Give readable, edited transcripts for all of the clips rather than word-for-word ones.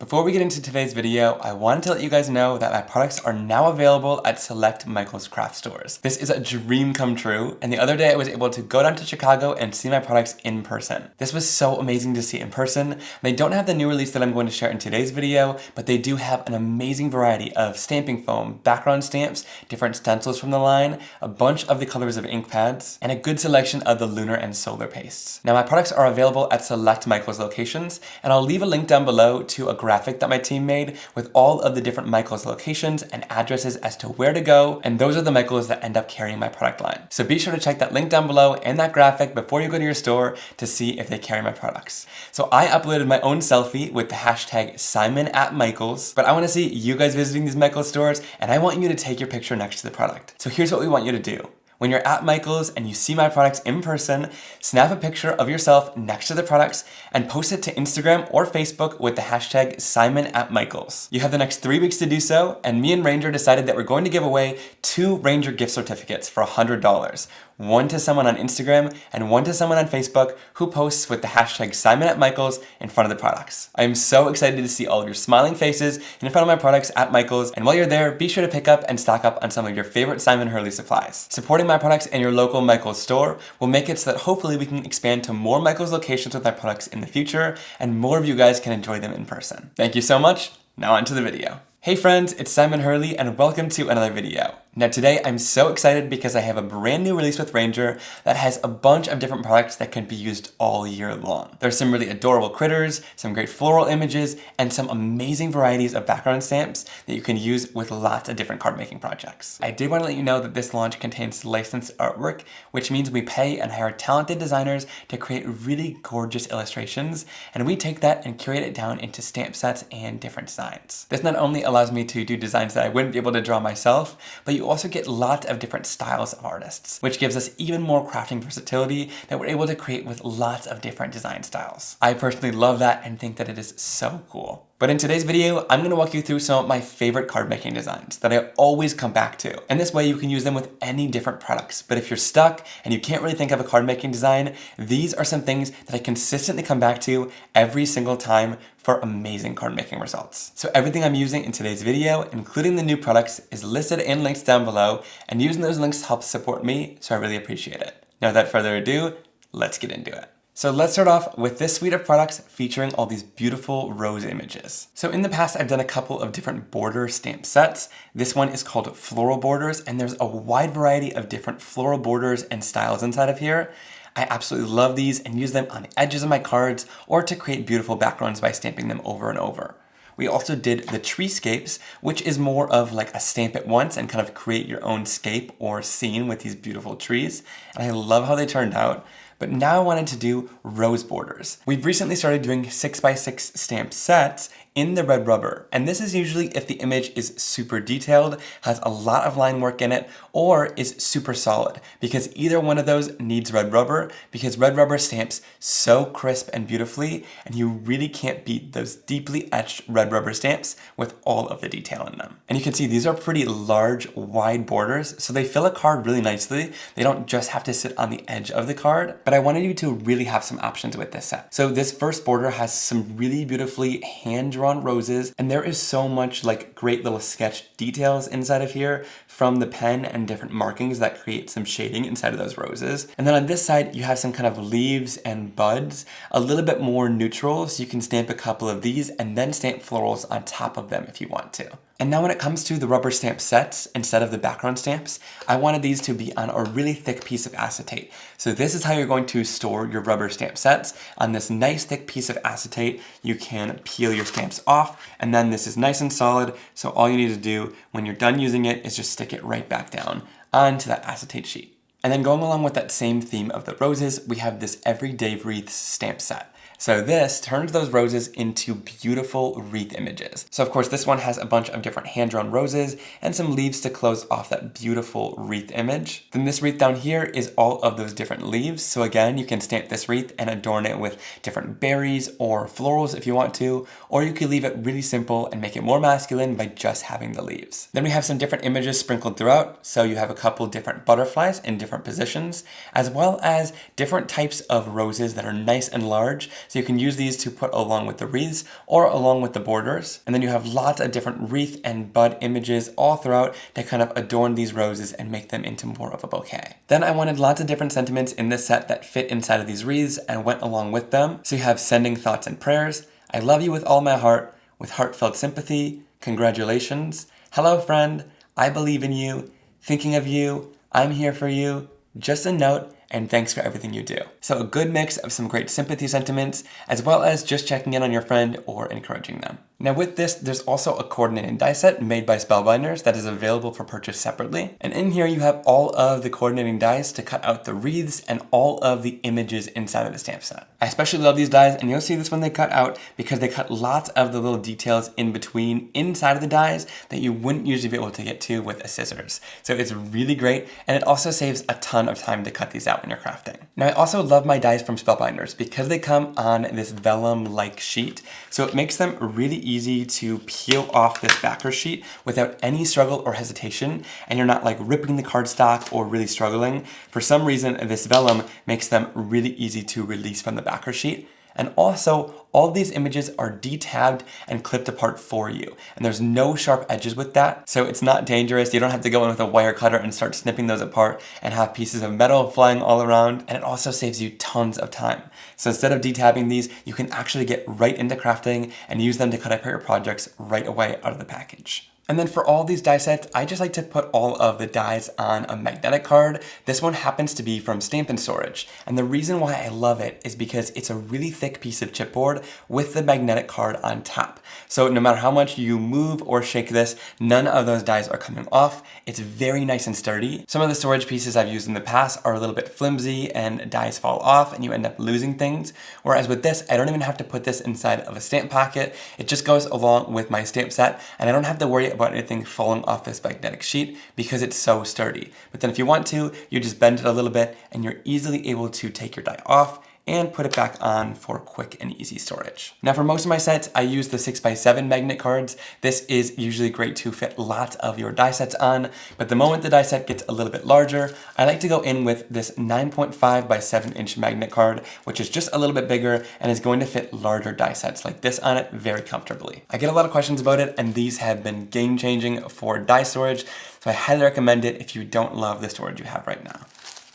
Before we get into today's video, I wanted to let you guys know that my products are now available at select Michael's craft stores. This is a dream come true, and the other day I was able to go down to Chicago and see my products in person. This was so amazing to see in person. They don't have the new release that I'm going to share in today's video, but they do have an amazing variety of stamping foam, background stamps, different stencils from the line, a bunch of the colors of ink pads, and a good selection of the lunar and solar pastes. Now my products are available at select Michael's locations, and I'll leave a link down below to a graphic that my team made with all of the different Michael's locations and addresses as to where to go, and those are the Michael's that end up carrying my product line. So be sure to check that link down below and that graphic before you go to your store to see if they carry my products. So I uploaded my own selfie with the hashtag #SimonAtMichaels, but I want to see you guys visiting these Michael's stores, and I want you to take your picture next to the product. So here's what we want you to do. When you're at Michael's and you see my products in person, snap a picture of yourself next to the products and post it to Instagram or Facebook with the hashtag #SimonAtMichaels. You have the next 3 weeks to do so, and me and Ranger decided that we're going to give away 2 Ranger gift certificates for $100. One to someone on Instagram and one to someone on Facebook who posts with the hashtag #SimonAtMichaels in front of the products. I am so excited to see all of your smiling faces in front of my products at Michael's, and while you're there, be sure to pick up and stock up on some of your favorite Simon Hurley supplies. Supporting my products in your local Michael's store will make it so that hopefully we can expand to more Michael's locations with my products in the future, and more of you guys can enjoy them in person. Thank you so much. Now on to the video. Hey friends, it's Simon Hurley and welcome to another video. Now today I'm so excited because I have a brand new release with Ranger that has a bunch of different products that can be used all year long. There's some really adorable critters, some great floral images, and some amazing varieties of background stamps that you can use with lots of different card making projects. I did want to let you know that this launch contains licensed artwork, which means we pay and hire talented designers to create really gorgeous illustrations, and we take that and curate it down into stamp sets and different designs. This not only allows me to do designs that I wouldn't be able to draw myself, but you also get lots of different styles of artists, which gives us even more crafting versatility that we're able to create with lots of different design styles. I personally love that and think that it is so cool. But in today's video, I'm going to walk you through some of my favorite card making designs that I always come back to. And this way you can use them with any different products. But if you're stuck and you can't really think of a card making design, these are some things that I consistently come back to every single time for amazing card making results. So everything I'm using in today's video, including the new products, is listed in links down below, and using those links helps support me, so I really appreciate it. Now without further ado, let's get into it. So let's start off with this suite of products featuring all these beautiful rose images. So in the past, I've done a couple of different border stamp sets. This one is called Floral Borders, and there's a wide variety of different floral borders and styles inside of here. I absolutely love these and use them on the edges of my cards or to create beautiful backgrounds by stamping them over and over. We also did the Treescapes, which is more of like a stamp it once and kind of create your own scape or scene with these beautiful trees. And I love how they turned out. But now I wanted to do rose borders. We've recently started doing 6x6 stamp sets in the red rubber. And this is usually if the image is super detailed, has a lot of line work in it, or is super solid, because either one of those needs red rubber, because red rubber stamps so crisp and beautifully, and you really can't beat those deeply etched red rubber stamps with all of the detail in them. And you can see these are pretty large, wide borders, so they fill a card really nicely. They don't just have to sit on the edge of the card, but I wanted you to really have some options with this set. So this first border has some really beautifully hand-drawn roses, and there is so much like great little sketch details inside of here from the pen and different markings that create some shading inside of those roses. And then on this side, you have some kind of leaves and buds, a little bit more neutral, so you can stamp a couple of these and then stamp florals on top of them if you want to. And now when it comes to the rubber stamp sets, instead of the background stamps, I wanted these to be on a really thick piece of acetate. So this is how you're going to store your rubber stamp sets. On this nice thick piece of acetate, you can peel your stamps off, and then this is nice and solid, so all you need to do when you're done using it is just stick it right back down onto that acetate sheet. And then going along with that same theme of the roses, we have this Everyday Wreaths stamp set. So this turns those roses into beautiful wreath images. So of course this one has a bunch of different hand-drawn roses and some leaves to close off that beautiful wreath image. Then this wreath down here is all of those different leaves. So again, you can stamp this wreath and adorn it with different berries or florals if you want to, or you could leave it really simple and make it more masculine by just having the leaves. Then we have some different images sprinkled throughout. So you have a couple different butterflies in different positions, as well as different types of roses that are nice and large. So you can use these to put along with the wreaths or along with the borders. And then you have lots of different wreath and bud images all throughout to kind of adorn these roses and make them into more of a bouquet. Then I wanted lots of different sentiments in this set that fit inside of these wreaths and went along with them. So you have sending thoughts and prayers, I love you with all my heart, with heartfelt sympathy, congratulations, hello friend, I believe in you, thinking of you, I'm here for you, just a note, and thanks for everything you do. So a good mix of some great sympathy sentiments, as well as just checking in on your friend or encouraging them. Now with this, there's also a coordinating die set made by Spellbinders that is available for purchase separately. And in here you have all of the coordinating dies to cut out the wreaths and all of the images inside of the stamp set. I especially love these dies, and you'll see this when they cut out because they cut lots of the little details in between inside of the dies that you wouldn't usually be able to get to with a scissors. So it's really great, and it also saves a ton of time to cut these out when you're crafting. Now I also love my dies from Spellbinders because they come on this vellum-like sheet, so it makes them really easy to peel off this backer sheet without any struggle or hesitation, and you're not like ripping the cardstock or really struggling. For some reason, this vellum makes them really easy to release from the backer sheet. And also, all these images are detabbed and clipped apart for you. And there's no sharp edges with that, so it's not dangerous. You don't have to go in with a wire cutter and start snipping those apart and have pieces of metal flying all around. And it also saves you tons of time. So instead of detabbing these, you can actually get right into crafting and use them to cut apart your projects right away out of the package. And then for all these die sets, I just like to put all of the dies on a magnetic card. This one happens to be from Stampin' Storage. And the reason why I love it is because it's a really thick piece of chipboard with the magnetic card on top. So no matter how much you move or shake this, none of those dies are coming off. It's very nice and sturdy. Some of the storage pieces I've used in the past are a little bit flimsy and dies fall off and you end up losing things. Whereas with this, I don't even have to put this inside of a stamp packet. It just goes along with my stamp set, and I don't have to worry about anything falling off this magnetic sheet because it's so sturdy. But then if you want to, you just bend it a little bit and you're easily able to take your die off and put it back on for quick and easy storage. Now for most of my sets, I use the 6x7 magnet cards. This is usually great to fit lots of your die sets on, but the moment the die set gets a little bit larger, I like to go in with this 9.5 by 7 inch magnet card, which is just a little bit bigger and is going to fit larger die sets like this on it very comfortably. I get a lot of questions about it, and these have been game changing for die storage, so I highly recommend it if you don't love the storage you have right now.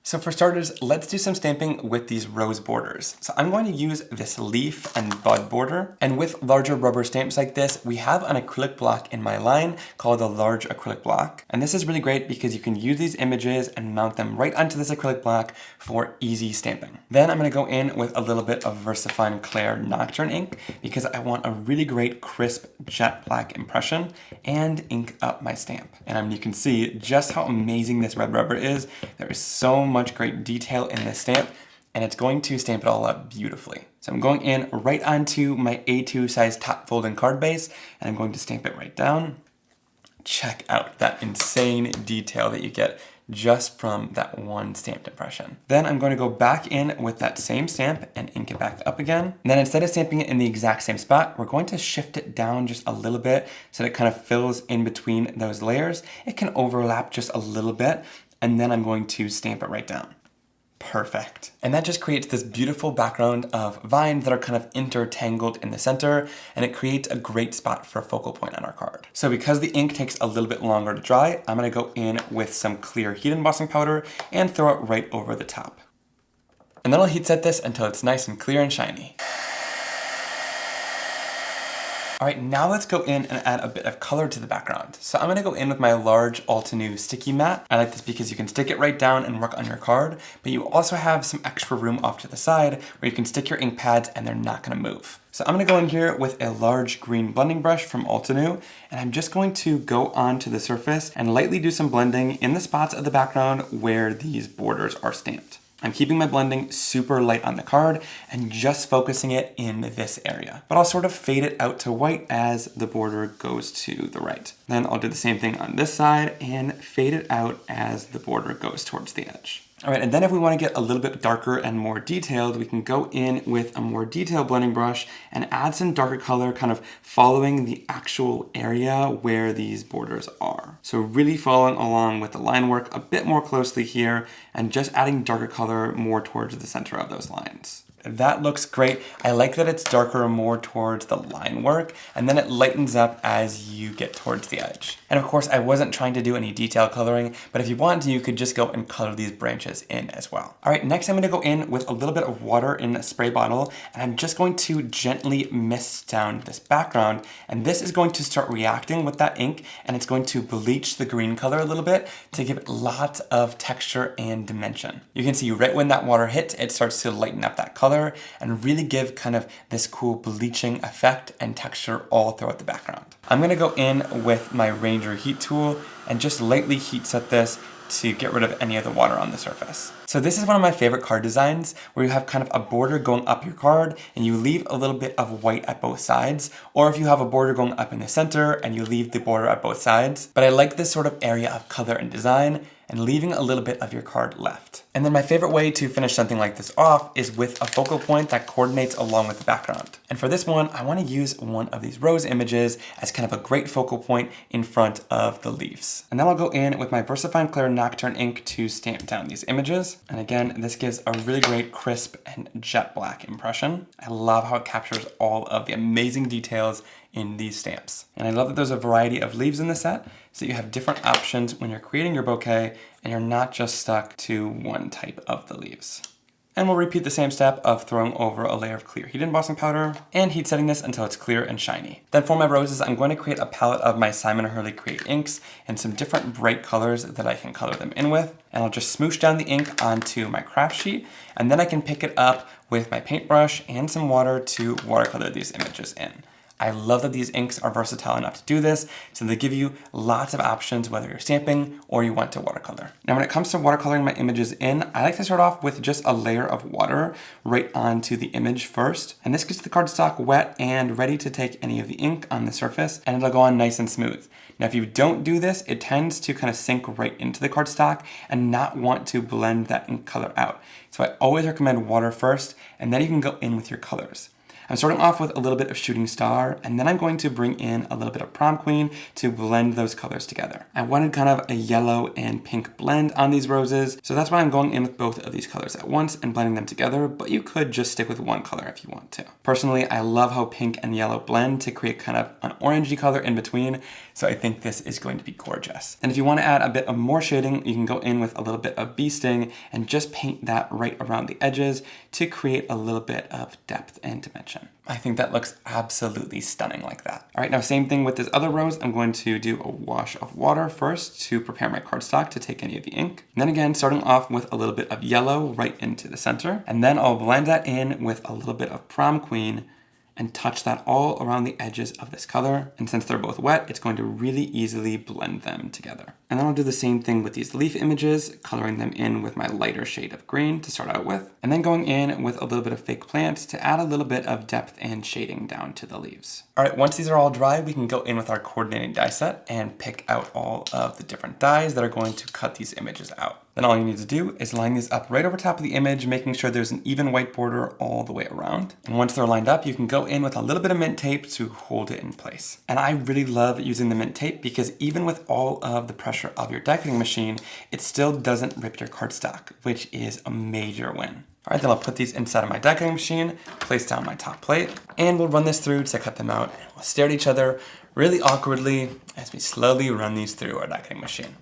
So for starters, let's do some stamping with these rose borders. So I'm going to use this leaf and bud border. And with larger rubber stamps like this, we have an acrylic block in my line called a large acrylic block. And this is really great because you can use these images and mount them right onto this acrylic block for easy stamping. Then I'm going to go in with a little bit of VersaFine Clair Nocturne ink because I want a really great crisp jet black impression and ink up my stamp. And you can see just how amazing this red rubber is. There is so much great detail in this stamp, and it's going to stamp it all up beautifully. So I'm going in right onto my A2 size top folding card base, and I'm going to stamp it right down. Check out that insane detail that you get just from that one stamped impression. Then I'm going to go back in with that same stamp and ink it back up again. And then instead of stamping it in the exact same spot, we're going to shift it down just a little bit so that it kind of fills in between those layers. It can overlap just a little bit, and then I'm going to stamp it right down. Perfect. And that just creates this beautiful background of vines that are kind of intertangled in the center, and it creates a great spot for a focal point on our card. So because the ink takes a little bit longer to dry, I'm gonna go in with some clear heat embossing powder and throw it right over the top. And then I'll heat set this until it's nice and clear and shiny. All right, now let's go in and add a bit of color to the background. So I'm gonna go in with my large Altenew sticky mat. I like this because you can stick it right down and work on your card, but you also have some extra room off to the side where you can stick your ink pads and they're not gonna move. So I'm gonna go in here with a large green blending brush from Altenew, and I'm just going to go onto the surface and lightly do some blending in the spots of the background where these borders are stamped. I'm keeping my blending super light on the card and just focusing it in this area. But I'll sort of fade it out to white as the border goes to the right. Then I'll do the same thing on this side and fade it out as the border goes towards the edge. All right, and then if we want to get a little bit darker and more detailed, we can go in with a more detailed blending brush and add some darker color, kind of following the actual area where these borders are. So really following along with the line work a bit more closely here and just adding darker color more towards the center of those lines. That looks great. I like that it's darker more towards the line work, and then it lightens up as you get towards the edge. And of course, I wasn't trying to do any detail coloring, but if you want to, you could just go and color these branches in as well. All right, next I'm gonna go in with a little bit of water in a spray bottle, and I'm just going to gently mist down this background, and this is going to start reacting with that ink, and it's going to bleach the green color a little bit to give it lots of texture and dimension. You can see right when that water hits, it starts to lighten up that color and really give kind of this cool bleaching effect and texture all throughout the background. I'm gonna go in with my Ranger heat tool and just lightly heat set this to get rid of any of the water on the surface. So this is one of my favorite card designs where you have kind of a border going up your card and you leave a little bit of white at both sides, or if you have a border going up in the center and you leave the border at both sides. But I like this sort of area of color and design and leaving a little bit of your card left. And then my favorite way to finish something like this off is with a focal point that coordinates along with the background. And for this one, I want to use one of these rose images as kind of a great focal point in front of the leaves. And then I'll go in with my VersaFine Clear Nocturne ink to stamp down these images. And again, this gives a really great crisp and jet black impression. I love how it captures all of the amazing details in these stamps. And I love that there's a variety of leaves in the set, so you have different options when you're creating your bouquet and you're not just stuck to one type of the leaves. And we'll repeat the same step of throwing over a layer of clear heat embossing powder and heat setting this until it's clear and shiny. Then for my roses, I'm going to create a palette of my Simon Hurley Create inks and some different bright colors that I can color them in with. And I'll just smoosh down the ink onto my craft sheet, and then I can pick it up with my paintbrush and some water to watercolor these images in. I love that these inks are versatile enough to do this, so they give you lots of options whether you're stamping or you want to watercolor. Now when it comes to watercoloring my images in, I like to start off with just a layer of water right onto the image first. And this gets the cardstock wet and ready to take any of the ink on the surface, and it'll go on nice and smooth. Now if you don't do this, it tends to kind of sink right into the cardstock and not want to blend that ink color out. So I always recommend water first, and then you can go in with your colors. I'm starting off with a little bit of Shooting Star, and then I'm going to bring in a little bit of Prom Queen to blend those colors together. I wanted kind of a yellow and pink blend on these roses, so that's why I'm going in with both of these colors at once and blending them together, but you could just stick with one color if you want to. Personally, I love how pink and yellow blend to create kind of an orangey color in between, so I think this is going to be gorgeous. And if you want to add a bit of more shading, you can go in with a little bit of Bee Sting and just paint that right around the edges to create a little bit of depth and dimension. I think that looks absolutely stunning like that. All right, now same thing with this other rose. I'm going to do a wash of water first to prepare my cardstock to take any of the ink. And then again, starting off with a little bit of yellow right into the center. And then I'll blend that in with a little bit of Prom Queen and touch that all around the edges of this color. And since they're both wet, it's going to really easily blend them together. And then I'll do the same thing with these leaf images, coloring them in with my lighter shade of green to start out with, and then going in with a little bit of fake plants to add a little bit of depth and shading down to the leaves. All right, once these are all dry, we can go in with our coordinating die set and pick out all of the different dies that are going to cut these images out. Then all you need to do is line these up right over top of the image, making sure there's an even white border all the way around. And once they're lined up, you can go in with a little bit of mint tape to hold it in place. And I really love using the mint tape because even with all of the pressure of your die cutting machine, it still doesn't rip your cardstock, which is a major win. All right, then I'll put these inside of my die cutting machine, place down my top plate, and we'll run this through to cut them out. And we'll stare at each other really awkwardly as we slowly run these through our die cutting machine.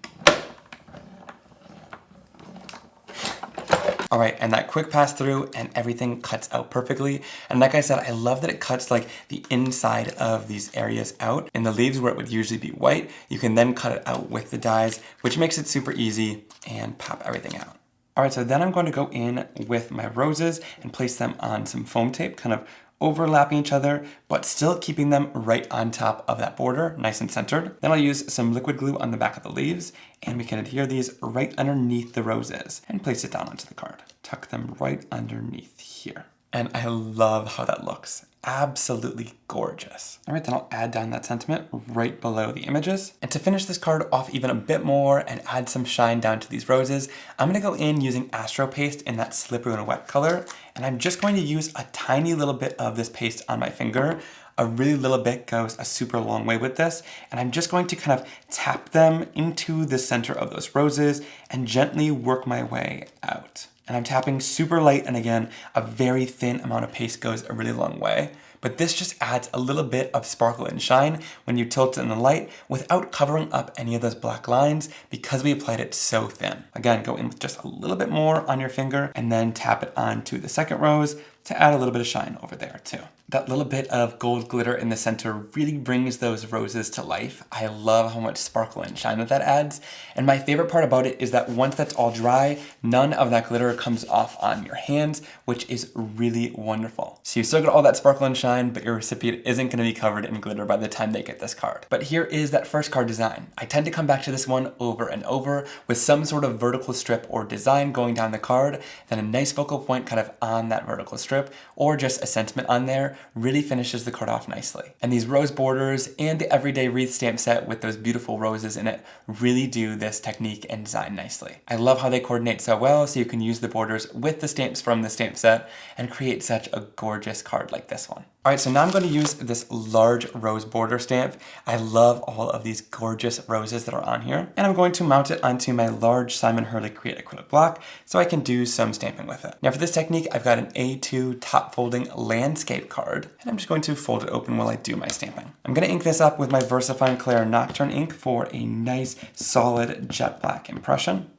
All right, and that quick pass through and everything cuts out perfectly. And like I said, I love that it cuts like the inside of these areas out. In the leaves where it would usually be white, you can then cut it out with the dies, which makes it super easy and pop everything out. All right, so then I'm going to go in with my roses and place them on some foam tape, kind of overlapping each other, but still keeping them right on top of that border, nice and centered. Then I'll use some liquid glue on the back of the leaves, and we can adhere these right underneath the roses and place it down onto the card. Tuck them right underneath here. And I love how that looks. Absolutely gorgeous. All right, then I'll add down that sentiment right below the images. And to finish this card off even a bit more and add some shine down to these roses, I'm gonna go in using Astro paste in that slippery and wet color. And I'm just going to use a tiny little bit of this paste on my finger. A really little bit goes a super long way with this. And I'm just going to kind of tap them into the center of those roses and gently work my way out. And I'm tapping super light, and again, a very thin amount of paste goes a really long way. But this just adds a little bit of sparkle and shine when you tilt it in the light without covering up any of those black lines because we applied it so thin. Again, go in with just a little bit more on your finger and then tap it onto the second rose to add a little bit of shine over there too. That little bit of gold glitter in the center really brings those roses to life. I love how much sparkle and shine that adds. And my favorite part about it is that once that's all dry, none of that glitter comes off on your hands, which is really wonderful. So you still get all that sparkle and shine, but your recipient isn't going to be covered in glitter by the time they get this card. But here is that first card design. I tend to come back to this one over and over with some sort of vertical strip or design going down the card, then a nice focal point kind of on that vertical strip, or just a sentiment on there really finishes the card off nicely. And these rose borders and the everyday wreath stamp set with those beautiful roses in it really do this technique and design nicely. I love how they coordinate so well, so you can use the borders with the stamps from the stamp set and create such a gorgeous card like this one. Alright, so now I'm going to use this large rose border stamp. I love all of these gorgeous roses that are on here. And I'm going to mount it onto my large Simon Hurley Create acrylic block so I can do some stamping with it. Now for this technique, I've got an A2 top folding landscape card, and I'm just going to fold it open while I do my stamping. I'm going to ink this up with my VersaFine Clair Nocturne ink for a nice solid jet black impression.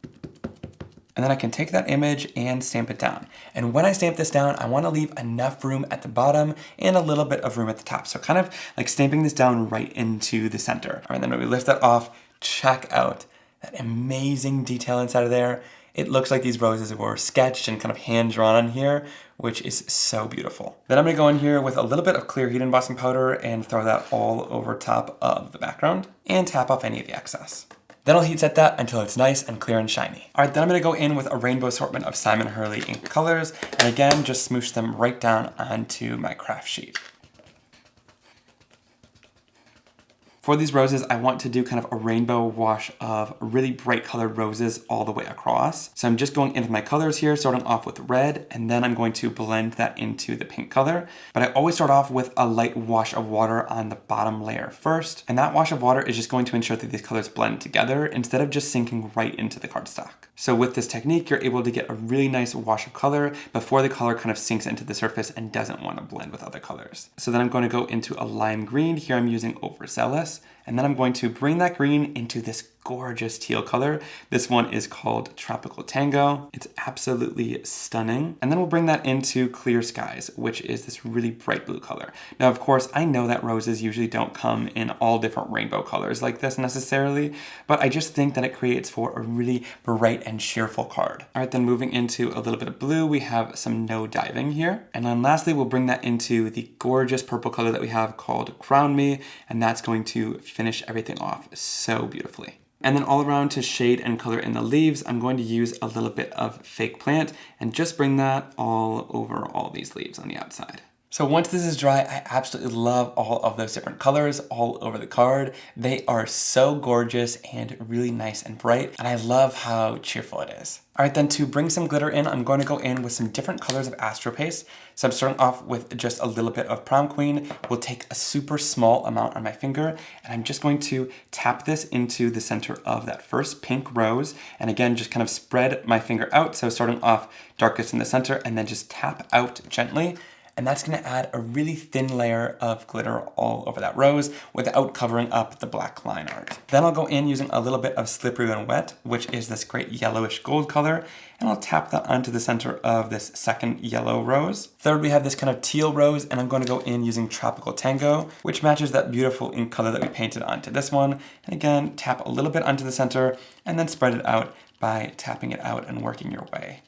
And then I can take that image and stamp it down. And when I stamp this down, I want to leave enough room at the bottom and a little bit of room at the top. So kind of like stamping this down right into the center. All right, then when we lift that off, check out that amazing detail inside of there. It looks like these roses were sketched and kind of hand drawn on here, which is so beautiful. Then I'm gonna go in here with a little bit of clear heat embossing powder and throw that all over top of the background and tap off any of the excess. Then I'll heat set that until it's nice and clear and shiny. All right, then I'm gonna go in with a rainbow assortment of Simon Hurley ink colors, and again, just smoosh them right down onto my craft sheet. For these roses, I want to do kind of a rainbow wash of really bright colored roses all the way across. So I'm just going in with my colors here, starting off with red, and then I'm going to blend that into the pink color. But I always start off with a light wash of water on the bottom layer first. And that wash of water is just going to ensure that these colors blend together instead of just sinking right into the cardstock. So with this technique, you're able to get a really nice wash of color before the color kind of sinks into the surface and doesn't want to blend with other colors. So then I'm going to go into a lime green. Here I'm using Overzealous. And then I'm going to bring that green into this gorgeous teal color. This one is called Tropical Tango. It's absolutely stunning. And then we'll bring that into Clear Skies, which is this really bright blue color. Now, of course, I know that roses usually don't come in all different rainbow colors like this necessarily, but I just think that it creates for a really bright and cheerful card. All right, then moving into a little bit of blue, we have some No Diving here. And then lastly, we'll bring that into the gorgeous purple color that we have called Crown Me, and that's going to finish everything off so beautifully. And then all around to shade and color in the leaves, I'm going to use a little bit of fake plant and just bring that all over all these leaves on the outside. So once this is dry, I absolutely love all of those different colors all over the card. They are so gorgeous and really nice and bright, and I love how cheerful it is. All right, then to bring some glitter in, I'm going to go in with some different colors of Astro paste. So I'm starting off with just a little bit of Prom Queen. We'll take a super small amount on my finger, and I'm just going to tap this into the center of that first pink rose. And again, just kind of spread my finger out. So starting off darkest in the center, and then just tap out gently. And that's gonna add a really thin layer of glitter all over that rose without covering up the black line art. Then I'll go in using a little bit of Slippery When Wet, which is this great yellowish gold color, and I'll tap that onto the center of this second yellow rose. Third, we have this kind of teal rose, and I'm going to go in using Tropical Tango, which matches that beautiful ink color that we painted onto this one. And again, tap a little bit onto the center, and then spread it out by tapping it out and working your way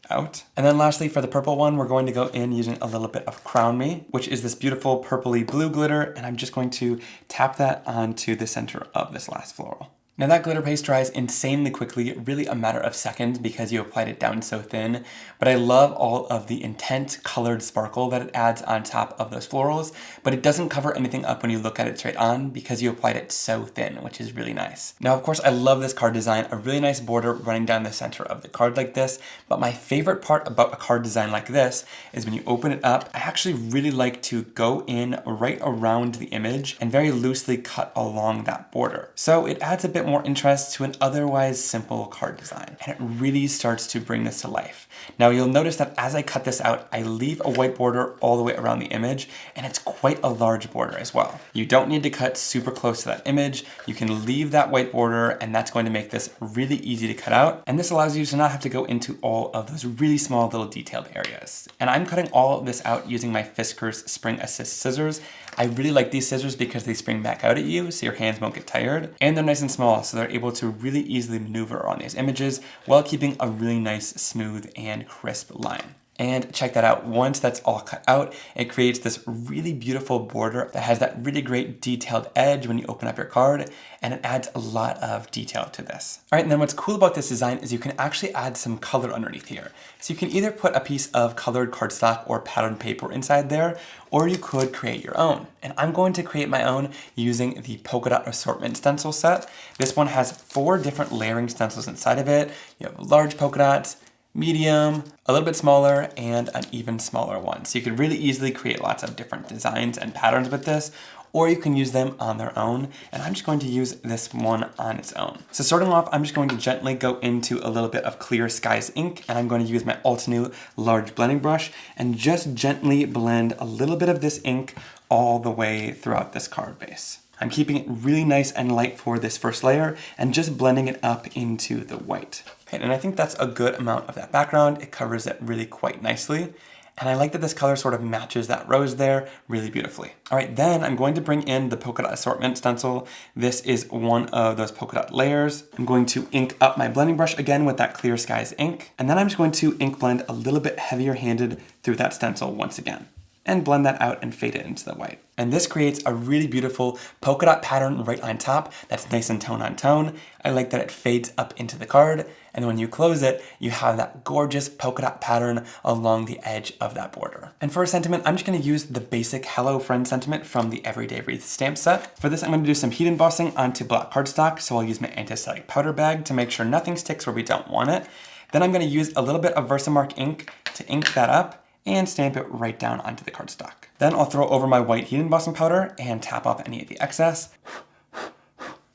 out. And then lastly, for the purple one, we're going to go in using a little bit of Crown Me, which is this beautiful purpley blue glitter, and I'm just going to tap that onto the center of this last floral. Now that glitter paste dries insanely quickly, really a matter of seconds because you applied it down so thin, but I love all of the intense colored sparkle that it adds on top of those florals, but it doesn't cover anything up when you look at it straight on because you applied it so thin, which is really nice. Now, of course, I love this card design, a really nice border running down the center of the card like this, but my favorite part about a card design like this is when you open it up, I actually really like to go in right around the image and very loosely cut along that border. So it adds a bit bit more interest to an otherwise simple card design. And it really starts to bring this to life. Now you'll notice that as I cut this out, I leave a white border all the way around the image, and it's quite a large border as well. You don't need to cut super close to that image. You can leave that white border, and that's going to make this really easy to cut out. And this allows you to not have to go into all of those really small little detailed areas. And I'm cutting all of this out using my Fiskars Spring Assist scissors. I really like these scissors because they spring back out at you so your hands won't get tired. And they're nice and small, so they're able to really easily maneuver on these images while keeping a really nice, smooth, and crisp line. And check that out, once that's all cut out, it creates this really beautiful border that has that really great detailed edge when you open up your card, and it adds a lot of detail to this. All right, and then what's cool about this design is you can actually add some color underneath here. So you can either put a piece of colored cardstock or patterned paper inside there, or you could create your own. And I'm going to create my own using the Polka Dot Assortment stencil set. This one has 4 different layering stencils inside of it. You have large polka dots, medium, a little bit smaller, and an even smaller one. So you could really easily create lots of different designs and patterns with this, or you can use them on their own. And I'm just going to use this one on its own. So starting off, I'm just going to gently go into a little bit of Clear Skies ink, and I'm going to use my Altenew large blending brush and just gently blend a little bit of this ink all the way throughout this card base. I'm keeping it really nice and light for this first layer and just blending it up into the white. Okay, and I think that's a good amount of that background. It covers it really quite nicely. And I like that this color sort of matches that rose there really beautifully. All right, then I'm going to bring in the Polka Dot Assortment stencil. This is one of those polka dot layers. I'm going to ink up my blending brush again with that Clear Skies ink. And then I'm just going to ink blend a little bit heavier handed through that stencil once again, and blend that out and fade it into the white. And this creates a really beautiful polka dot pattern right on top that's nice and tone on tone. I like that it fades up into the card, and when you close it, you have that gorgeous polka dot pattern along the edge of that border. And for a sentiment, I'm just gonna use the basic Hello Friend sentiment from the Everyday Wreaths stamp set. For this, I'm gonna do some heat embossing onto black cardstock, so I'll use my anti-static powder bag to make sure nothing sticks where we don't want it. Then I'm gonna use a little bit of Versamark ink to ink that up and stamp it right down onto the cardstock. Then I'll throw over my white heat embossing powder and tap off any of the excess.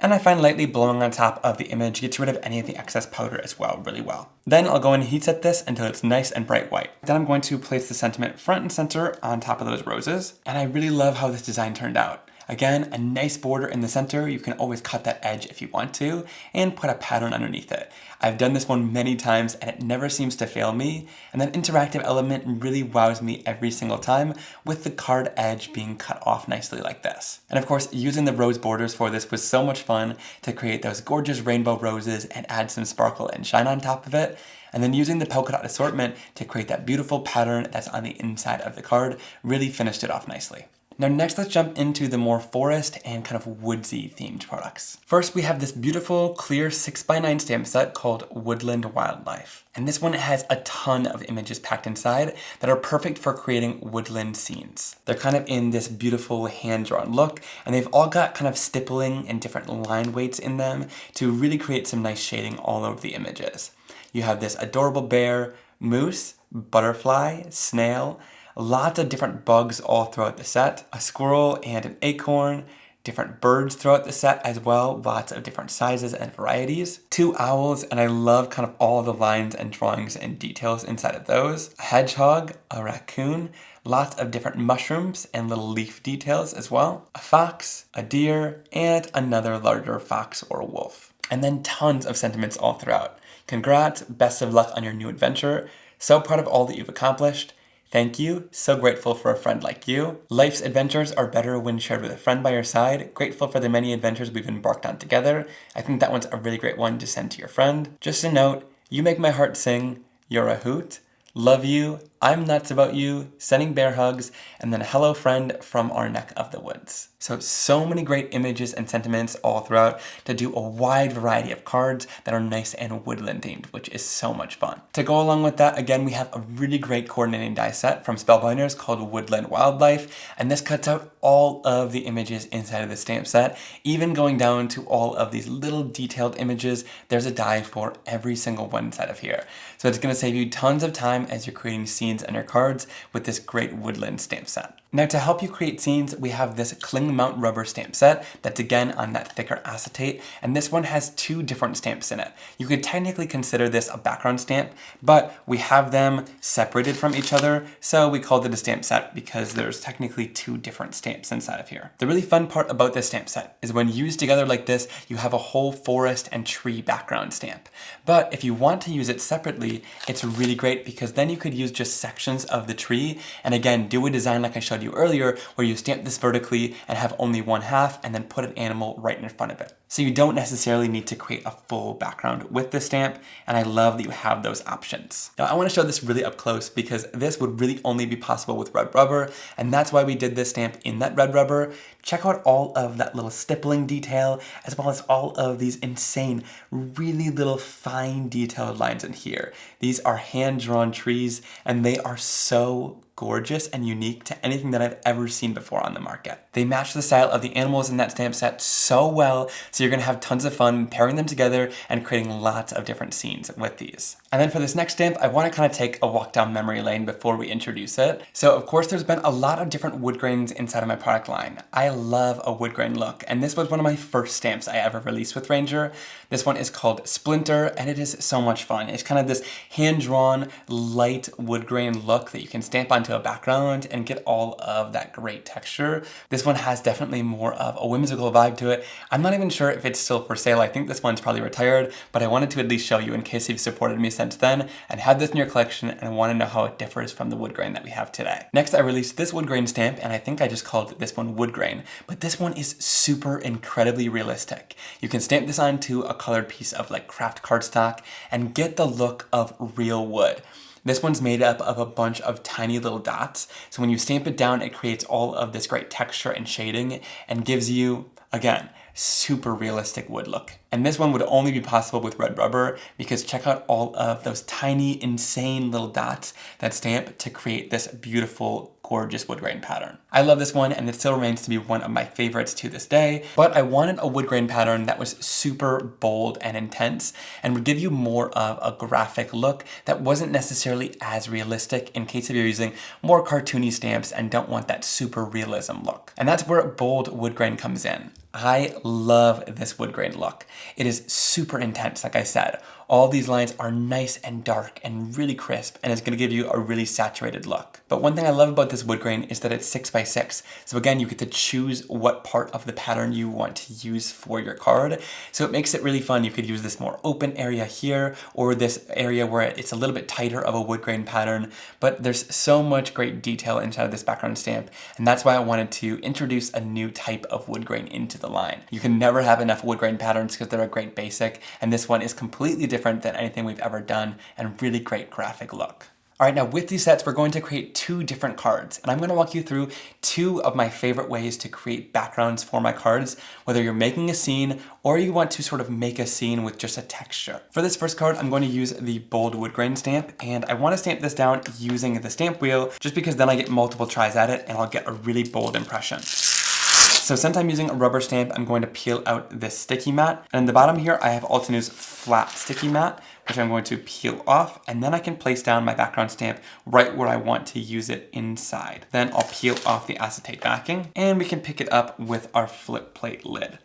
And I find lightly blowing on top of the image gets rid of any of the excess powder as well really well. Then I'll go and heat set this until it's nice and bright white. Then I'm going to place the sentiment front and center on top of those roses. And I really love how this design turned out. Again, a nice border in the center. You can always cut that edge if you want to, and put a pattern underneath it. I've done this one many times and it never seems to fail me. And that interactive element really wows me every single time, with the card edge being cut off nicely like this. And of course, using the rose borders for this was so much fun to create those gorgeous rainbow roses and add some sparkle and shine on top of it. And then using the Polka Dot Assortment to create that beautiful pattern that's on the inside of the card really finished it off nicely. Now next, let's jump into the more forest and kind of woodsy themed products. First, we have this beautiful clear 6x9 stamp set called Woodland Wildlife. And this one has a ton of images packed inside that are perfect for creating woodland scenes. They're kind of in this beautiful hand-drawn look, and they've all got kind of stippling and different line weights in them to really create some nice shading all over the images. You have this adorable bear, moose, butterfly, snail, lots of different bugs all throughout the set, a squirrel and an acorn, different birds throughout the set as well, lots of different sizes and varieties, 2 owls, and I love kind of all the lines and drawings and details inside of those, a hedgehog, a raccoon, lots of different mushrooms and little leaf details as well, a fox, a deer, and another larger fox or wolf. And then tons of sentiments all throughout. Congrats, best of luck on your new adventure, so proud of all that you've accomplished. Thank you, so grateful for a friend like you. Life's adventures are better when shared with a friend by your side. Grateful for the many adventures we've embarked on together. I think that one's a really great one to send to your friend. Just a note, you make my heart sing, you're a hoot. Love you, I'm nuts about you, sending bear hugs, and then hello friend from our neck of the woods. So many great images and sentiments all throughout to do a wide variety of cards that are nice and woodland themed, which is so much fun. To go along with that, again, we have a really great coordinating die set from Spellbinders called Woodland Wildlife, and this cuts out all of the images inside of the stamp set, even going down to all of these little detailed images. There's a die for every single one inside of here. So it's gonna save you tons of time as you're creating scenes on your cards with this great woodland stamp set. Now to help you create scenes, we have this cling mount rubber stamp set that's again on that thicker acetate, and this one has 2 different stamps in it. You could technically consider this a background stamp, but we have them separated from each other, so we called it a stamp set because there's technically 2 different stamps inside of here. The really fun part about this stamp set is when used together like this, you have a whole forest and tree background stamp. But if you want to use it separately, it's really great because then you could use just sections of the tree, and again, do a design like I showed you earlier where you stamp this vertically and have only one half and then put an animal right in front of it. So you don't necessarily need to create a full background with this stamp, and I love that you have those options. Now I want to show this really up close because this would really only be possible with red rubber, and that's why we did this stamp in that red rubber. Check out all of that little stippling detail, as well as all of these insane, really little fine detailed lines in here. These are hand-drawn trees, and they are so gorgeous and unique to anything that I've ever seen before on the market. They match the style of the animals in that stamp set so well, so you're gonna have tons of fun pairing them together and creating lots of different scenes with these. And then for this next stamp, I wanna kind of take a walk down memory lane before we introduce it. So of course there's been a lot of different wood grains inside of my product line. I love a wood grain look, and this was one of my first stamps I ever released with Ranger. This one is called Splinter, and it is so much fun. It's kind of this hand-drawn, light wood grain look that you can stamp onto a background and get all of that great texture. This one has definitely more of a whimsical vibe to it. I'm not even sure if it's still for sale. I think this one's probably retired, but I wanted to at least show you in case you've supported me since then and have this in your collection and want to know how it differs from the wood grain that we have today. Next, I released this wood grain stamp, and I think I just called this one wood grain, but this one is super incredibly realistic. You can stamp this onto a colored piece of like craft cardstock and get the look of real wood. This one's made up of a bunch of tiny little dots, so when you stamp it down, it creates all of this great texture and shading and gives you, again, super realistic wood look. And this one would only be possible with red rubber because check out all of those tiny, insane little dots that stamp to create this beautiful, gorgeous wood grain pattern. I love this one, and it still remains to be one of my favorites to this day, but I wanted a wood grain pattern that was super bold and intense and would give you more of a graphic look that wasn't necessarily as realistic in case if you're using more cartoony stamps and don't want that super realism look. And that's where bold wood grain comes in. I love this wood grain look. It is super intense, like I said. All these lines are nice and dark and really crisp, and it's gonna give you a really saturated look. But one thing I love about this wood grain is that it's 6x6. So again, you get to choose what part of the pattern you want to use for your card. So it makes it really fun. You could use this more open area here, or this area where it's a little bit tighter of a wood grain pattern, but there's so much great detail inside of this background stamp, and that's why I wanted to introduce a new type of wood grain into the line. You can never have enough wood grain patterns because they're a great basic, and this one is completely different than anything we've ever done and really great graphic look. All right, now with these sets, we're going to create 2 different cards, and I'm going to walk you through 2 of my favorite ways to create backgrounds for my cards, whether you're making a scene or you want to sort of make a scene with just a texture. For this first card, I'm going to use the bold wood grain stamp, and I want to stamp this down using the stamp wheel just because then I get multiple tries at it and I'll get a really bold impression. So since I'm using a rubber stamp, I'm going to peel out this sticky mat. And in the bottom here, I have Altenew's flat sticky mat, which I'm going to peel off, and then I can place down my background stamp right where I want to use it inside. Then I'll peel off the acetate backing, and we can pick it up with our flip plate lid.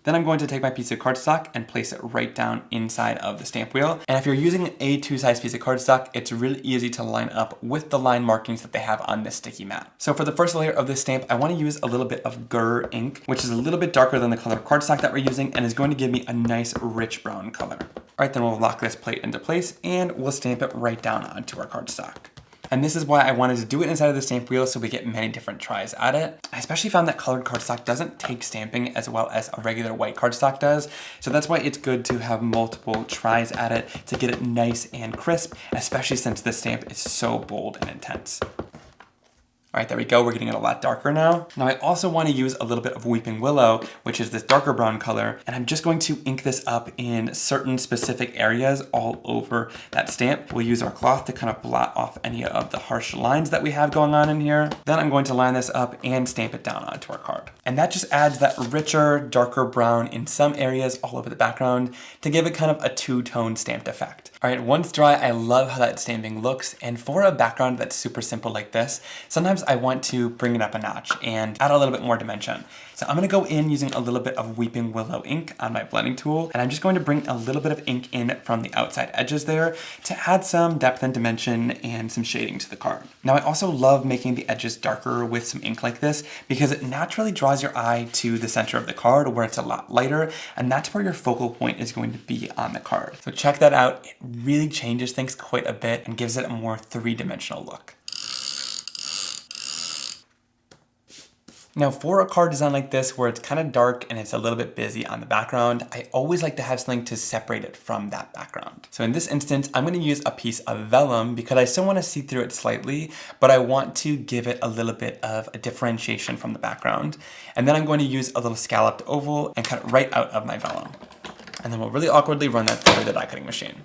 Then I'm going to take my piece of cardstock and place it right down inside of the stamp wheel. And if you're using an A2 size piece of cardstock, it's really easy to line up with the line markings that they have on this sticky mat. So for the first layer of this stamp, I want to use a little bit of Gur ink, which is a little bit darker than the color of cardstock that we're using and is going to give me a nice rich brown color. All right, then we'll lock this plate into place and we'll stamp it right down onto our cardstock. And this is why I wanted to do it inside of the stamp wheel so we get many different tries at it. I especially found that colored cardstock doesn't take stamping as well as a regular white cardstock does. So that's why it's good to have multiple tries at it to get it nice and crisp, especially since this stamp is so bold and intense. All right, there we go. We're getting it a lot darker now. Now I also want to use a little bit of Weeping Willow, which is this darker brown color, and I'm just going to ink this up in certain specific areas all over that stamp. We'll use our cloth to kind of blot off any of the harsh lines that we have going on in here. Then I'm going to line this up and stamp it down onto our card. And that just adds that richer, darker brown in some areas all over the background to give it kind of a two-tone stamped effect. All right, once dry, I love how that stamping looks, and for a background that's super simple like this, sometimes I want to bring it up a notch and add a little bit more dimension. So I'm gonna go in using a little bit of Weeping Willow ink on my blending tool, and I'm just going to bring a little bit of ink in from the outside edges there to add some depth and dimension and some shading to the card. Now I also love making the edges darker with some ink like this because it naturally draws your eye to the center of the card where it's a lot lighter, and that's where your focal point is going to be on the card. So check that out. It really changes things quite a bit and gives it a more three-dimensional look. Now for a card design like this where it's kind of dark and it's a little bit busy on the background, I always like to have something to separate it from that background. So in this instance, I'm going to use a piece of vellum because I still want to see through it slightly, but I want to give it a little bit of a differentiation from the background. And then I'm going to use a little scalloped oval and cut it right out of my vellum. And then we'll really awkwardly run that through the die cutting machine.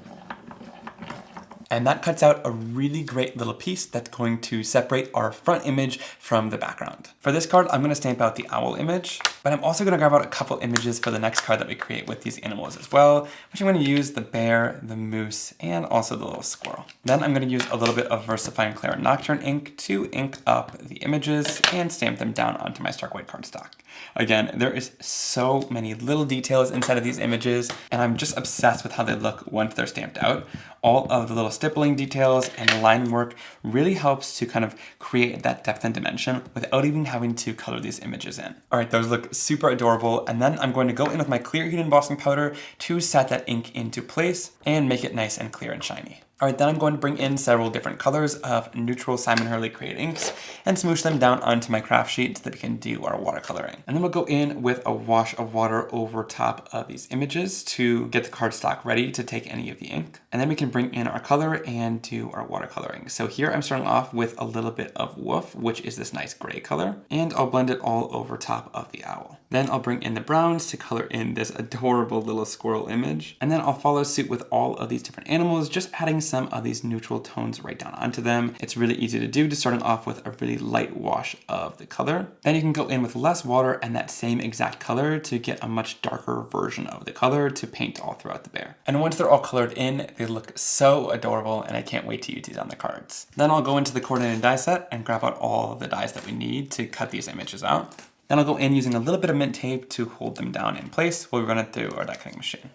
And that cuts out a really great little piece that's going to separate our front image from the background. For this card, I'm gonna stamp out the owl image, but I'm also gonna grab out a couple images for the next card that we create with these animals as well, which I'm gonna use the bear, the moose, and also the little squirrel. Then I'm gonna use a little bit of VersaFine Clear Nocturne ink to ink up the images and stamp them down onto my stark white cardstock. Again, there is so many little details inside of these images, and I'm just obsessed with how they look once they're stamped out. All of the little stippling details and line work really helps to kind of create that depth and dimension without even having to color these images in. All right, those look super adorable, and then I'm going to go in with my clear heat embossing powder to set that ink into place and make it nice and clear and shiny. All right, then I'm going to bring in several different colors of neutral Simon Hurley Create inks and smoosh them down onto my craft sheet so that we can do our watercoloring. And then we'll go in with a wash of water over top of these images to get the cardstock ready to take any of the ink. And then we can bring in our color and do our watercoloring. So here I'm starting off with a little bit of woof, which is this nice gray color, and I'll blend it all over top of the owl. Then I'll bring in the browns to color in this adorable little squirrel image. And then I'll follow suit with all of these different animals, just adding some of these neutral tones right down onto them. It's really easy to do, just starting off with a really light wash of the color. Then you can go in with less water and that same exact color to get a much darker version of the color to paint all throughout the bear. And once they're all colored in, they look so adorable, and I can't wait to use these on the cards. Then I'll go into the coordinated die set and grab out all of the dies that we need to cut these images out. Then I'll go in using a little bit of mint tape to hold them down in place while we run it through our die cutting machine.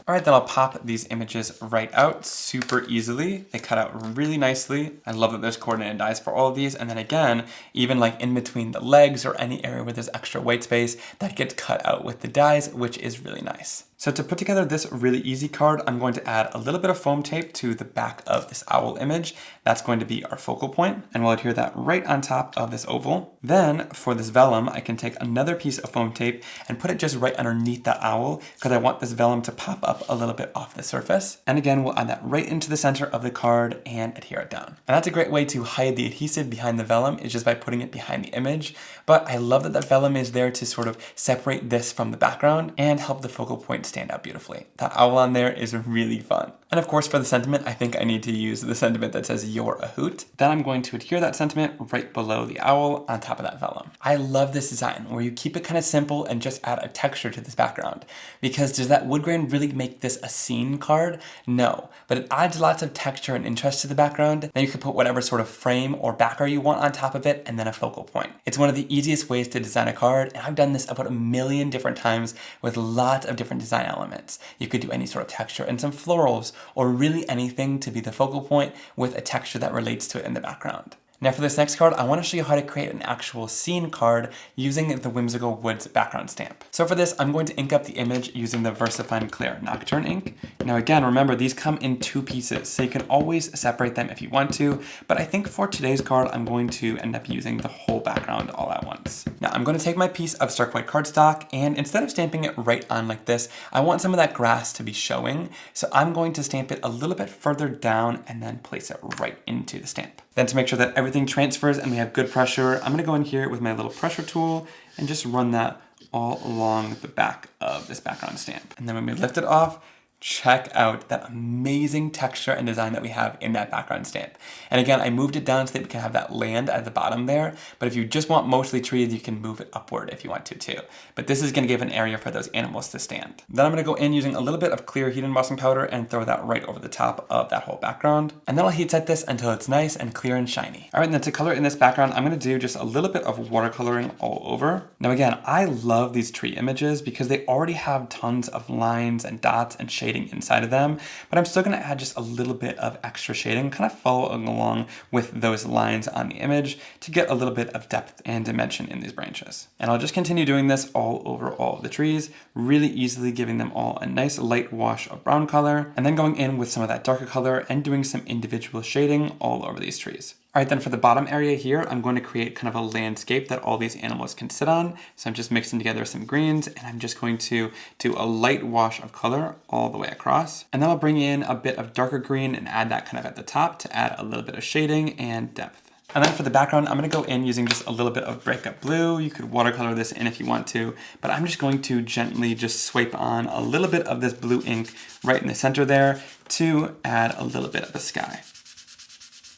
All right, then I'll pop these images right out super easily. They cut out really nicely. I love that there's coordinated dies for all of these. And then again, even like in between the legs or any area where there's extra white space, that gets cut out with the dies, which is really nice. So to put together this really easy card, I'm going to add a little bit of foam tape to the back of this owl image. That's going to be our focal point, and we'll adhere that right on top of this oval. Then for this vellum, I can take another piece of foam tape and put it just right underneath the owl because I want this vellum to pop up a little bit off the surface. And again, we'll add that right into the center of the card and adhere it down. And that's a great way to hide the adhesive behind the vellum, is just by putting it behind the image. But I love that the vellum is there to sort of separate this from the background and help the focal point stand out beautifully. That owl on there is really fun. And of course for the sentiment, I think I need to use the sentiment that says "You're a hoot." Then I'm going to adhere that sentiment right below the owl on top of that vellum. I love this design where you keep it kind of simple and just add a texture to this background. Because does that wood grain really make this a scene card? No, but it adds lots of texture and interest to the background. Then you can put whatever sort of frame or backer you want on top of it and then a focal point. It's one of the easiest ways to design a card, and I've done this about 1,000,000 different times with lots of different design elements. You could do any sort of texture and some florals, or really anything to be the focal point with a texture that relates to it in the background. Now for this next card, I want to show you how to create an actual scene card using the Whimsical Woods background stamp. So for this, I'm going to ink up the image using the VersaFine Clear Nocturne ink. Now again, remember these come in 2 pieces, so you can always separate them if you want to, but I think for today's card, I'm going to end up using the whole background all at once. Now I'm going to take my piece of stark white cardstock, and instead of stamping it right on like this, I want some of that grass to be showing, so I'm going to stamp it a little bit further down and then place it right into the stamp. Then to make sure that everything transfers and we have good pressure, I'm gonna go in here with my little pressure tool and just run that all along the back of this background stamp. And then when we lift it off, Check out that amazing texture and design that we have in that background stamp. And again, I moved it down so that we can have that land at the bottom there, but if you just want mostly trees, you can move it upward if you want to too. But this is gonna give an area for those animals to stand. Then I'm gonna go in using a little bit of clear heat embossing powder and throw that right over the top of that whole background. And then I'll heat set this until it's nice and clear and shiny. All right, and then to color in this background, I'm gonna do just a little bit of watercoloring all over. Now again, I love these tree images because they already have tons of lines and dots and shading inside of them, but I'm still going to add just a little bit of extra shading, kind of following along with those lines on the image to get a little bit of depth and dimension in these branches. And I'll just continue doing this all over all of the trees, really easily giving them all a nice light wash of brown color, and then going in with some of that darker color and doing some individual shading all over these trees. All right, then for the bottom area here, I'm going to create kind of a landscape that all these animals can sit on. So I'm just mixing together some greens and I'm just going to do a light wash of color all the way across. And then I'll bring in a bit of darker green and add that kind of at the top to add a little bit of shading and depth. And then for the background, I'm gonna go in using just a little bit of breakup blue. You could watercolor this in if you want to, but I'm just going to gently just swipe on a little bit of this blue ink right in the center there to add a little bit of the sky.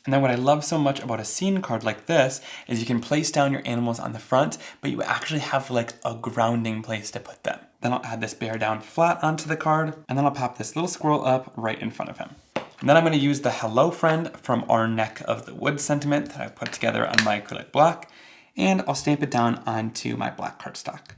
And then what I love so much about a scene card like this is you can place down your animals on the front, but you actually have like a grounding place to put them. Then I'll add this bear down flat onto the card, and then I'll pop this little squirrel up right in front of him. And then I'm going to use the hello friend from our neck of the wood sentiment that I've put together on my acrylic block, and I'll stamp it down onto my black cardstock.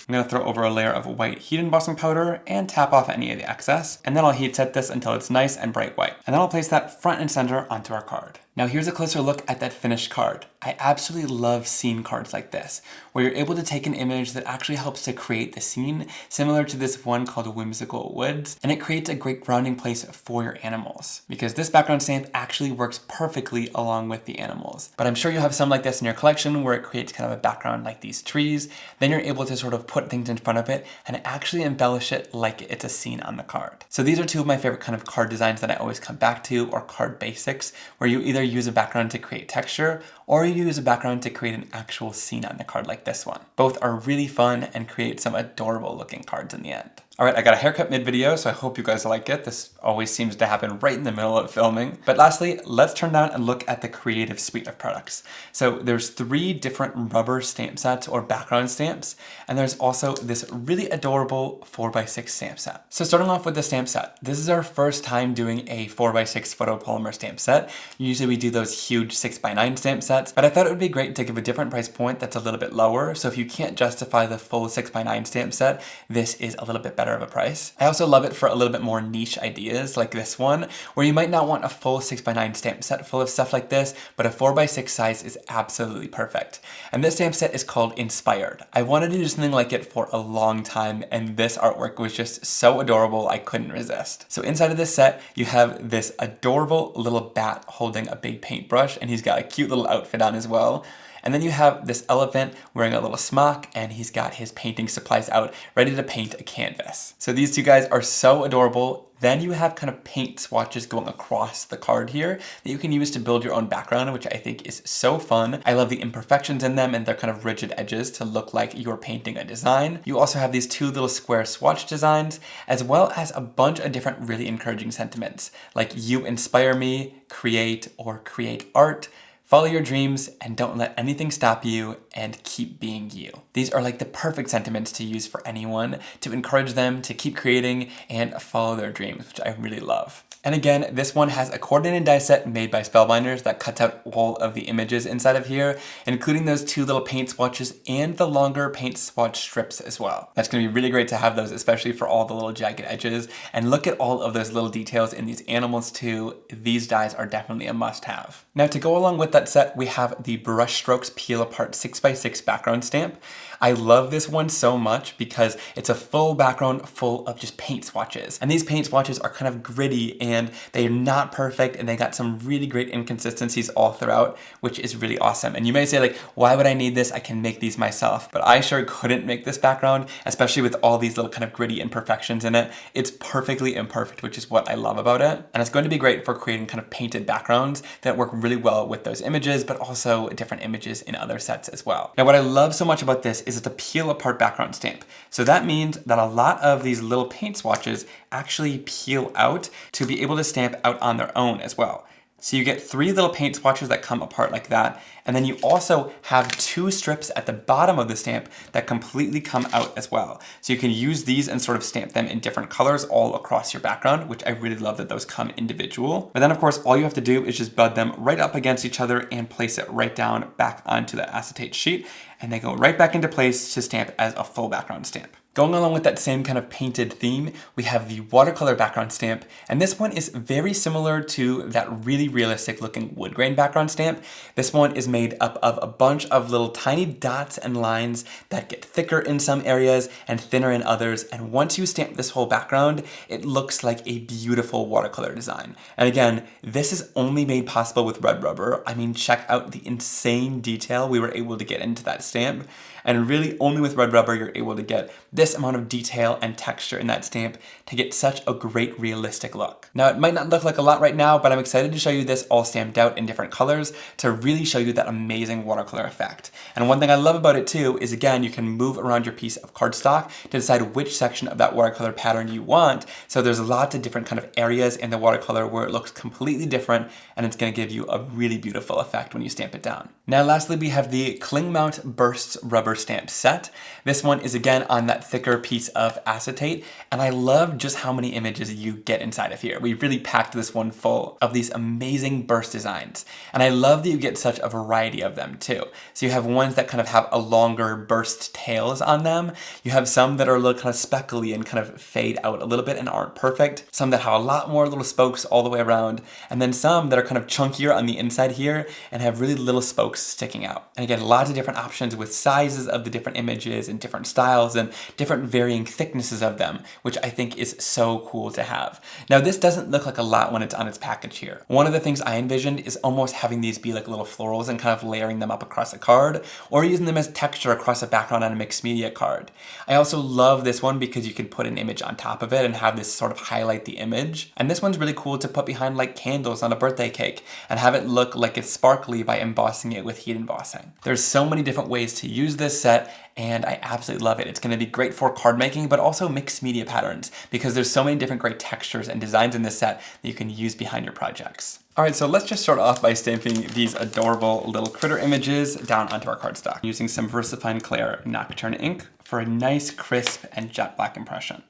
I'm going to throw over a layer of white heat embossing powder and tap off any of the excess, and then I'll heat set this until it's nice and bright white. And then I'll place that front and center onto our card. Now here's a closer look at that finished card. I absolutely love scene cards like this, where you're able to take an image that actually helps to create the scene, similar to this one called Whimsical Woods, and it creates a great grounding place for your animals, because this background stamp actually works perfectly along with the animals. But I'm sure you'll have some like this in your collection where it creates kind of a background like these trees, then you're able to sort of put things in front of it and actually embellish it like it's a scene on the card. So these are two of my favorite kind of card designs that I always come back to, or card basics, where you either use a background to create texture, or you use a background to create an actual scene on the card like this one. Both are really fun and create some adorable looking cards in the end. All right, I got a haircut mid-video, so I hope you guys like it. This always seems to happen right in the middle of filming. But lastly, let's turn down and look at the creative suite of products. So there's 3 different rubber stamp sets or background stamps, and there's also this really adorable 4x6 stamp set. So starting off with the stamp set, this is our first time doing a 4x6 photopolymer stamp set. Usually we do those huge 6x9 stamp sets, but I thought it would be great to give a different price point that's a little bit lower. So if you can't justify the full 6x9 stamp set, this is a little bit better of a price. I also love it for a little bit more niche ideas like this one, where you might not want a full 6x9 stamp set full of stuff like this, but a 4x6 size is absolutely perfect. And this stamp set is called Inspired. I wanted to do something like it for a long time, and this artwork was just so adorable I couldn't resist. So inside of this set, you have this adorable little bat holding a big paintbrush, and he's got a cute little outfit on as well. And then you have this elephant wearing a little smock, and he's got his painting supplies out, ready to paint a canvas. So these two guys are so adorable. Then you have kind of paint swatches going across the card here that you can use to build your own background, which I think is so fun. I love the imperfections in them and their kind of rigid edges to look like you're painting a design. You also have these 2 little square swatch designs, as well as a bunch of different really encouraging sentiments, like you inspire me, create, or create art, follow your dreams, and don't let anything stop you, and keep being you. These are like the perfect sentiments to use for anyone, to encourage them to keep creating and follow their dreams, which I really love. And again, this one has a coordinated die set made by Spellbinders that cuts out all of the images inside of here, including those 2 little paint swatches and the longer paint swatch strips as well. That's gonna be really great to have those, especially for all the little jagged edges. And look at all of those little details in these animals too. These dies are definitely a must-have. Now to go along with that set, we have the Brushstrokes Peel Apart 6x6 background stamp. I love this one so much because it's a full background full of just paint swatches. And these paint swatches are kind of gritty and they're not perfect, and they got some really great inconsistencies all throughout, which is really awesome. And you may say like, why would I need this? I can make these myself. But I sure couldn't make this background, especially with all these little kind of gritty imperfections in it. It's perfectly imperfect, which is what I love about it. And it's going to be great for creating kind of painted backgrounds that work really well with those images, but also different images in other sets as well. Now, what I love so much about this is it's a peel apart background stamp. So that means that a lot of these little paint swatches actually peel out to be able to stamp out on their own as well. So you get 3 little paint swatches that come apart like that, and then you also have 2 strips at the bottom of the stamp that completely come out as well. So you can use these and sort of stamp them in different colors all across your background, which I really love that those come individual. But then of course, all you have to do is just bud them right up against each other and place it right down back onto the acetate sheet, and they go right back into place to stamp as a full background stamp. Going along with that same kind of painted theme, we have the watercolor background stamp, and this one is very similar to that really realistic looking wood grain background stamp. This one is made up of a bunch of little tiny dots and lines that get thicker in some areas and thinner in others, and once you stamp this whole background, it looks like a beautiful watercolor design. And again, this is only made possible with red rubber. I mean, check out the insane detail we were able to get into that stamp. And really only with red rubber you're able to get this amount of detail and texture in that stamp to get such a great realistic look. Now it might not look like a lot right now, but I'm excited to show you this all stamped out in different colors to really show you that amazing watercolor effect. And one thing I love about it too is, again, you can move around your piece of cardstock to decide which section of that watercolor pattern you want. So there's lots of different kind of areas in the watercolor where it looks completely different, and it's going to give you a really beautiful effect when you stamp it down. Now lastly, we have the Cling Mount Bursts rubber stamp set. This one is again on that thicker piece of acetate, and I love just how many images you get inside of here. We really packed this one full of these amazing burst designs, and I love that you get such a variety of them too. So you have ones that kind of have a longer burst tails on them. You have some that are a little kind of speckly and kind of fade out a little bit and aren't perfect. Some that have a lot more little spokes all the way around, and then some that are kind of chunkier on the inside here and have really little spokes sticking out. And again, lots of different options with sizes of the different images and different styles and different varying thicknesses of them, which I think is so cool to have. Now this doesn't look like a lot when it's on its package here. One of the things I envisioned is almost having these be like little florals and kind of layering them up across a card, or using them as texture across a background on a mixed media card. I also love this one because you can put an image on top of it and have this sort of highlight the image. And this one's really cool to put behind like candles on a birthday cake and have it look like it's sparkly by embossing it with heat embossing. There's so many different ways to use this set, and I absolutely love it. It's going to be great for card making, but also mixed media patterns, because there's so many different great textures and designs in this set that you can use behind your projects. All right, so let's just start off by stamping these adorable little critter images down onto our cardstock using some VersaFine Clair Nocturne ink for a nice crisp and jet black impression.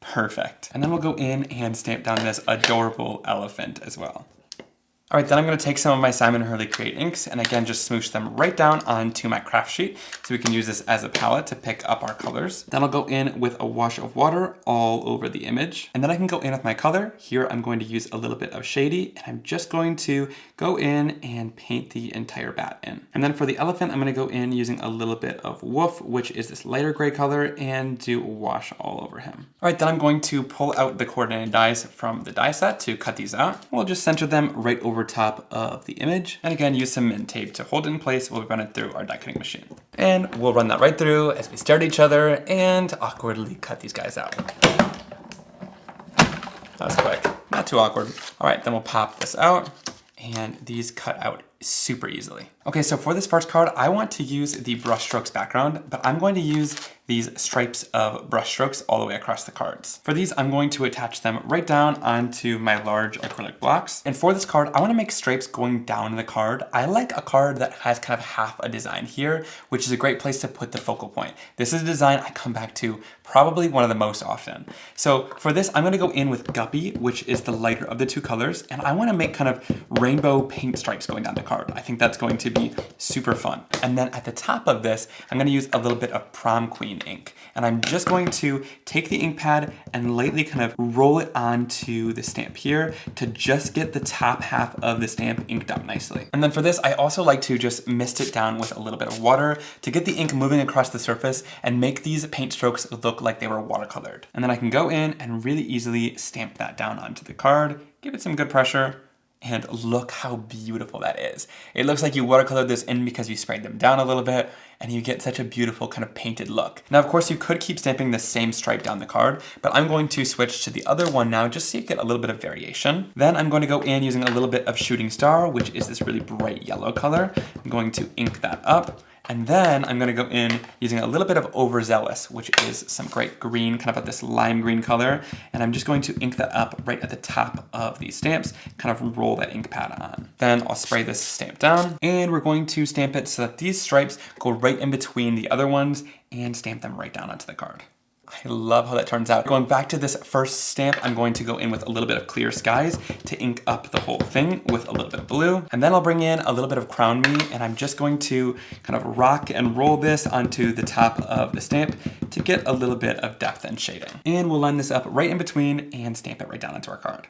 Perfect. And then we'll go in and stamp down this adorable elephant as well. All right, then I'm going to take some of my Simon Hurley Create inks and again just smoosh them right down onto my craft sheet so we can use this as a palette to pick up our colors. Then I'll go in with a wash of water all over the image, and then I can go in with my color. Here I'm going to use a little bit of Shady, and I'm just going to go in and paint the entire bat in. And then for the elephant, I'm going to go in using a little bit of Woof, which is this lighter gray color, and do a wash all over him. All right, then I'm going to pull out the coordinated dies from the die set to cut these out. We'll just center them right over top of the image, and again use some mint tape to hold it in place while we run it through our die cutting machine. And we'll run that right through as we stare at each other and awkwardly cut these guys out. That was quick, not too awkward. All right, then we'll pop this out, and these cut out super easily. Okay, so for this first card, I want to use the brush strokes background, but I'm going to use these stripes of brush strokes all the way across the cards. For these, I'm going to attach them right down onto my large acrylic blocks. And for this card, I want to make stripes going down the card. I like a card that has kind of half a design here, which is a great place to put the focal point. This is a design I come back to probably one of the most often. So for this, I'm going to go in with Guppy, which is the lighter of the two colors, and I want to make kind of rainbow paint stripes going down the card. I think that's going to be super fun. And then at the top of this, I'm going to use a little bit of Prom Queen ink. And I'm just going to take the ink pad and lightly kind of roll it onto the stamp here to just get the top half of the stamp inked up nicely. And then for this, I also like to just mist it down with a little bit of water to get the ink moving across the surface and make these paint strokes look like they were watercolored. And then I can go in and really easily stamp that down onto the card, give it some good pressure, And look how beautiful that is. It looks like you watercolored this in because you sprayed them down a little bit, and you get such a beautiful kind of painted look. Now, of course, you could keep stamping the same stripe down the card, but I'm going to switch to the other one now just so you get a little bit of variation. Then I'm going to go in using a little bit of Shooting Star, which is this really bright yellow color. I'm going to ink that up. And then I'm gonna go in using a little bit of Overzealous, which is some great green, kind of this lime green color. And I'm just going to ink that up right at the top of these stamps, kind of roll that ink pad on. Then I'll spray this stamp down, and we're going to stamp it so that these stripes go right in between the other ones and stamp them right down onto the card. I love how that turns out. Going back to this first stamp, I'm going to go in with a little bit of Clear Skies to ink up the whole thing with a little bit of blue. And then I'll bring in a little bit of Crown Me, and I'm just going to kind of rock and roll this onto the top of the stamp to get a little bit of depth and shading. And we'll line this up right in between and stamp it right down onto our card.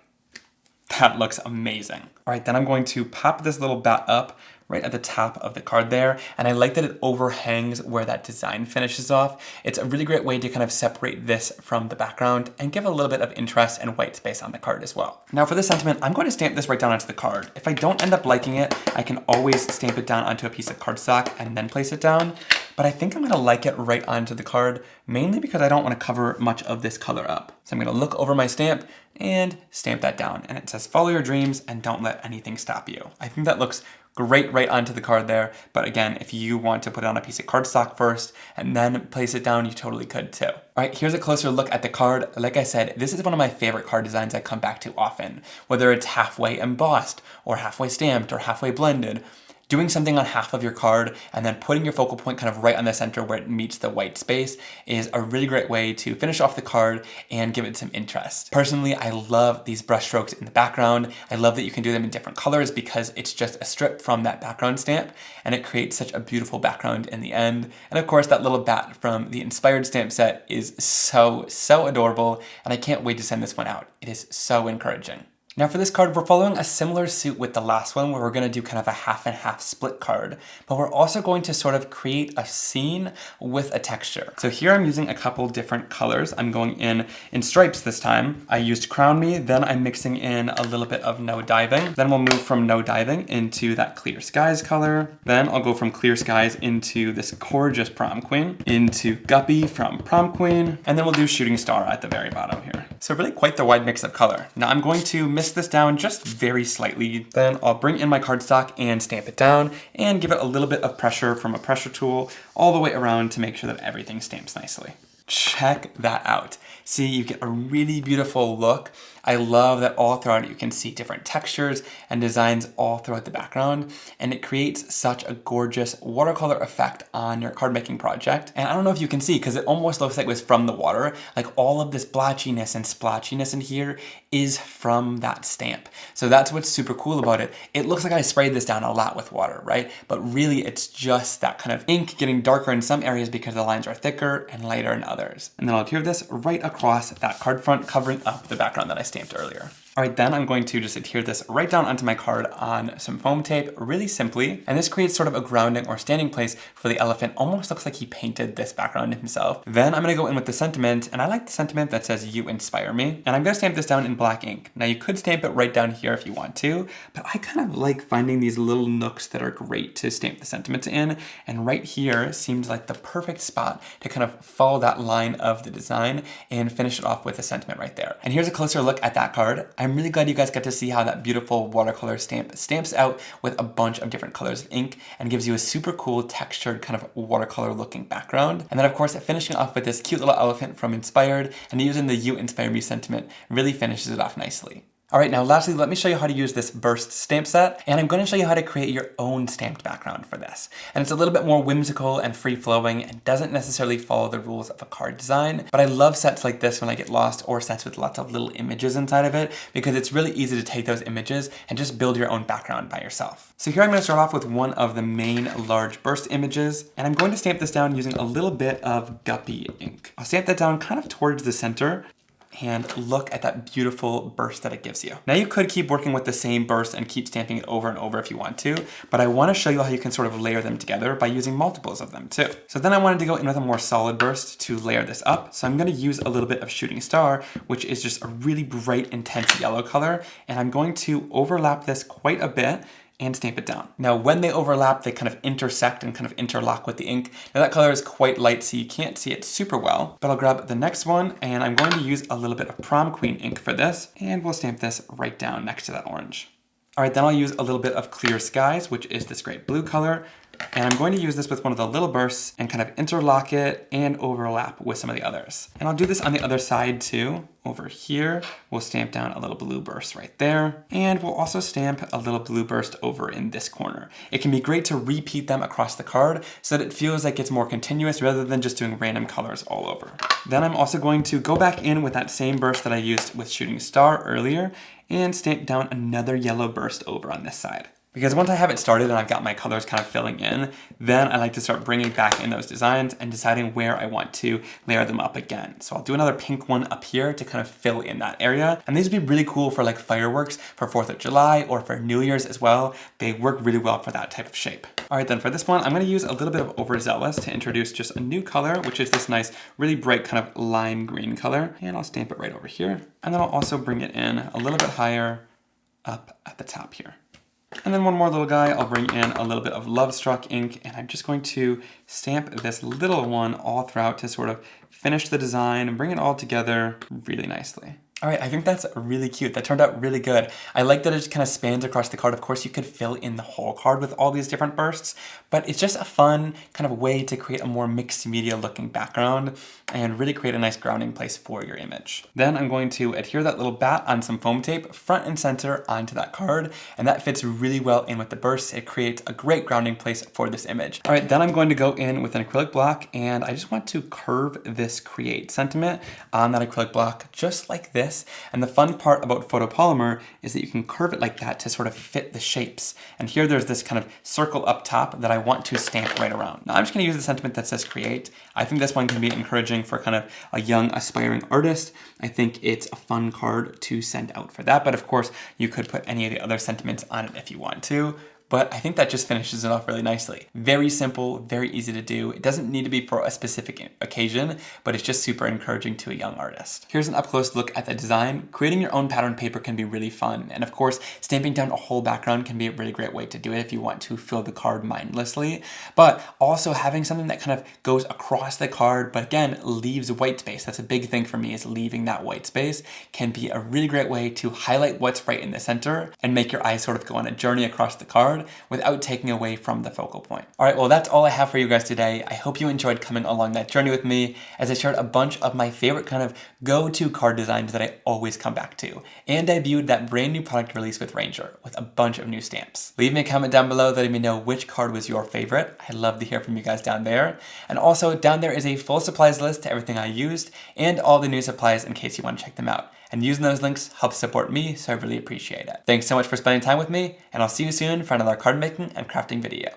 That looks amazing. All right, then I'm going to pop this little bat up right at the top of the card there. And I like that it overhangs where that design finishes off. It's a really great way to kind of separate this from the background and give a little bit of interest and white space on the card as well. Now for the sentiment, I'm going to stamp this right down onto the card. If I don't end up liking it, I can always stamp it down onto a piece of cardstock and then place it down. But I think I'm gonna like it right onto the card, mainly because I don't wanna cover much of this color up. So I'm gonna look over my stamp and stamp that down. And it says, follow your dreams and don't let anything stop you. I think that looks great right onto the card there. But again, if you want to put it on a piece of cardstock first and then place it down, you totally could too. All right, here's a closer look at the card. Like I said, this is one of my favorite card designs I come back to often, whether it's halfway embossed or halfway stamped or halfway blended. Doing something on half of your card and then putting your focal point kind of right on the center where it meets the white space is a really great way to finish off the card and give it some interest. Personally, I love these brush strokes in the background. I love that you can do them in different colors because it's just a strip from that background stamp and it creates such a beautiful background in the end. And of course, that little bat from the inspired stamp set is so adorable, and I can't wait to send this one out. It is so encouraging. Now for this card, we're following a similar suit with the last one where we're gonna do kind of a half and half split card, but we're also going to sort of create a scene with a texture. So here I'm using a couple different colors. I'm going in stripes this time. I used Crown Me, then I'm mixing in a little bit of No Diving. Then we'll move from No Diving into that Clear Skies color. Then I'll go from Clear Skies into this gorgeous Prom Queen, into Guppy from Prom Queen, and then we'll do Shooting Star at the very bottom here. So really quite the wide mix of color. Now I'm going to mist this down just very slightly. Then I'll bring in my cardstock and stamp it down and give it a little bit of pressure from a pressure tool all the way around to make sure that everything stamps nicely. Check that out. See, you get a really beautiful look. I love that all throughout it you can see different textures and designs all throughout the background, and it creates such a gorgeous watercolor effect on your card making project. And I don't know if you can see, because it almost looks like it was from the water, like all of this blotchiness and splotchiness in here is from that stamp. So that's what's super cool about it. It looks like I sprayed this down a lot with water, right? But really it's just that kind of ink getting darker in some areas because the lines are thicker and lighter in others. And then I'll adhere this right across that card front, covering up the background that I stamped earlier. All right, then I'm going to just adhere this right down onto my card on some foam tape really simply. And this creates sort of a grounding or standing place for the elephant. Almost looks like he painted this background himself. Then I'm gonna go in with the sentiment, and I like the sentiment that says, "You inspire me." And I'm gonna stamp this down in black ink. Now you could stamp it right down here if you want to, but I kind of like finding these little nooks that are great to stamp the sentiments in. And right here seems like the perfect spot to kind of follow that line of the design and finish it off with a sentiment right there. And here's a closer look at that card. I'm really glad you guys got to see how that beautiful watercolor stamp stamps out with a bunch of different colors of ink and gives you a super cool textured kind of watercolor looking background. And then of course finishing off with this cute little elephant from Inspired and using the "You inspire me" sentiment really finishes it off nicely. All right, now lastly, let me show you how to use this burst stamp set, and I'm going to show you how to create your own stamped background for this. And it's a little bit more whimsical and free-flowing and doesn't necessarily follow the rules of a card design, but I love sets like this when I get lost, or sets with lots of little images inside of it, because it's really easy to take those images and just build your own background by yourself. So here I'm going to start off with one of the main large burst images, and I'm going to stamp this down using a little bit of Guppy ink. I'll stamp that down kind of towards the center, and look at that beautiful burst that it gives you. Now you could keep working with the same burst and keep stamping it over and over if you want to, but I want to show you how you can sort of layer them together by using multiples of them too. So then I wanted to go in with a more solid burst to layer this up. So I'm going to use a little bit of Shooting Star, which is just a really bright, intense yellow color, and I'm going to overlap this quite a bit and stamp it down. Now when they overlap, they kind of intersect and kind of interlock with the ink. Now that color is quite light, so you can't see it super well, but I'll grab the next one and I'm going to use a little bit of Prom Queen ink for this, and we'll stamp this right down next to that orange. All right, then I'll use a little bit of Clear Skies, which is this great blue color. And I'm going to use this with one of the little bursts and kind of interlock it and overlap with some of the others. And I'll do this on the other side too. Over here, we'll stamp down a little blue burst right there. And we'll also stamp a little blue burst over in this corner. It can be great to repeat them across the card so that it feels like it's more continuous rather than just doing random colors all over. Then I'm also going to go back in with that same burst that I used with Shooting Star earlier and stamp down another yellow burst over on this side. Because once I have it started and I've got my colors kind of filling in, then I like to start bringing back in those designs and deciding where I want to layer them up again. So I'll do another pink one up here to kind of fill in that area. And these would be really cool for like fireworks for 4th of July or for New Year's as well. They work really well for that type of shape. All right, then for this one, I'm gonna use a little bit of Overzealous to introduce just a new color, which is this nice, really bright kind of lime green color. And I'll stamp it right over here. And then I'll also bring it in a little bit higher up at the top here. And then one more little guy, I'll bring in a little bit of Love Struck ink, and I'm just going to stamp this little one all throughout to sort of finish the design and bring it all together really nicely. All right, I think that's really cute. That turned out really good. I like that it just kind of spans across the card. Of course, you could fill in the whole card with all these different bursts, but it's just a fun kind of way to create a more mixed media looking background and really create a nice grounding place for your image. Then I'm going to adhere that little bat on some foam tape front and center onto that card, and that fits really well in with the bursts. It creates a great grounding place for this image. All right, then I'm going to go in with an acrylic block, and I just want to curve this Create sentiment on that acrylic block just like this. And the fun part about photopolymer is that you can curve it like that to sort of fit the shapes. And here there's this kind of circle up top that I want to stamp right around. Now I'm just gonna use the sentiment that says Create. I think this one can be encouraging for kind of a young aspiring artist. I think it's a fun card to send out for that, but of course you could put any of the other sentiments on it if you want to. But I think that just finishes it off really nicely. Very simple, very easy to do. It doesn't need to be for a specific occasion, but it's just super encouraging to a young artist. Here's an up-close look at the design. Creating your own pattern paper can be really fun. And of course, stamping down a whole background can be a really great way to do it if you want to fill the card mindlessly. But also having something that kind of goes across the card, but again, leaves white space. That's a big thing for me, is leaving that white space can be a really great way to highlight what's right in the center and make your eyes sort of go on a journey across the card without taking away from the focal point. All right, well, that's all I have for you guys today. I hope you enjoyed coming along that journey with me as I shared a bunch of my favorite kind of go-to card designs that I always come back to, and debuted that brand new product release with Ranger with a bunch of new stamps. Leave me a comment down below letting me know which card was your favorite. I'd love to hear from you guys down there. And also down there is a full supplies list to everything I used and all the new supplies in case you want to check them out. And using those links helps support me, so I really appreciate it. Thanks so much for spending time with me, and I'll see you soon for another card making and crafting video.